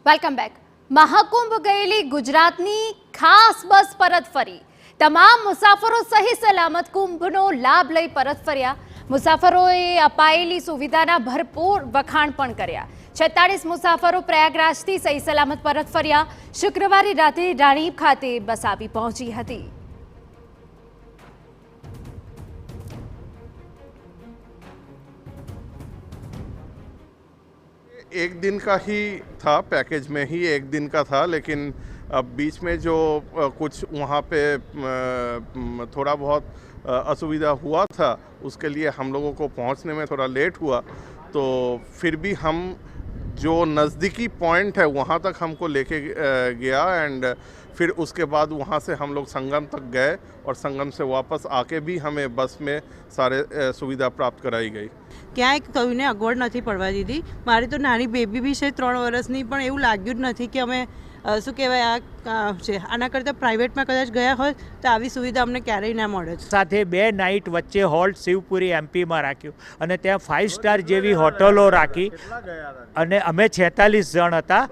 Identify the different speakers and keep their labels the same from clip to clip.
Speaker 1: Welcome back. Mahakumbh ગયેલી ગુજરાતની ખાસ બસ પરત ફરી. તમામ મુસાફરો સહી સલામત કુંભનો લાભ લઈ પરત ફર્યા. મુસાફરોએ અપાયેલી સુવિધાના ભરપૂર વખાણ પણ કર્યા. 46 મુસાફરો પ્રયાગરાજથી સહી સલામત પરત ફર્યા. શુક્રવારે રાત્રે રાણીપ ખાતે બસ આવી પહોંચી હતી.
Speaker 2: एक दिन का ही था, पैकेज में ही एक दिन का था, लेकिन अब बीच में जो कुछ वहाँ पे थोड़ा बहुत असुविधा हुआ था, उसके लिए हम लोगों को पहुँचने में थोड़ा लेट हुआ। तो फिर भी हम जो नज़दीकी पॉइंट है वहाँ तक हमको लेके गया एंड फिर उसके बाद वहाँ से हम लोग संगम तक गए और संगम से वापस आके भी हमें बस में सारे सुविधा प्राप्त कराई गई.
Speaker 3: ક્યાંય કોઈને અગવડ નથી પડવા દીધી. મારી તો નાની બેબી બી છે 3 વર્ષની, પણ એવું લાગ્યું જ નથી કે અમે શું કહેવાય આ છે. આના કરતાં પ્રાઇવેટમાં કદાચ ગયા હોય તો આવી સુવિધા અમને ક્યારેય ના મળે.
Speaker 4: સાથે 2 નાઇટ વચ્ચે હોલ્ટ શિવપુરી એમપીમાં રાખ્યું અને ત્યાં 5 સ્ટાર જેવી હોટલો રાખી અને અમે 46 જણ હતા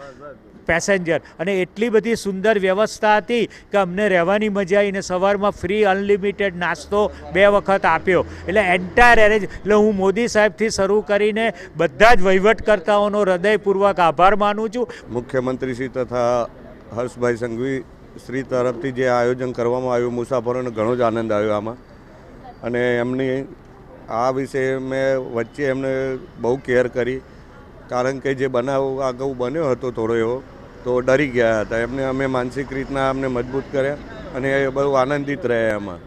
Speaker 4: પેસેન્જર અને એટલી બધી સુંદર વ્યવસ્થા હતી કે અમને રહેવાની મજા આવી ને સવારમાં ફ્રી અનલિમિટેડ નાસ્તો 2 વખત આપ્યો. એટલે એન્ટાયર એરેન્જ એટલે હું મોદી સાહેબથી શરૂ કરીને બધા જ વહીવટકર્તાઓનો હૃદયપૂર્વક આભાર માનું છું.
Speaker 5: મુખ્યમંત્રીશ્રી તથા હર્ષભાઈ સંઘવી શ્રી તરફથી જે આયોજન કરવામાં આવ્યું, મુસાફરોને ઘણો જ આનંદ આવ્યો આમાં. અને એમની આ વિશે મેં વચ્ચે એમને બહુ કેર કરી, કારણ કે જે બનાવ અગાઉ બન્યો હતો થોડો એવો, તો ડરી ગયા હતા. એમને અમે માનસિક રીતના અમને મજબૂત કર્યા અને બહુ આનંદિત રહ્યા એમાં.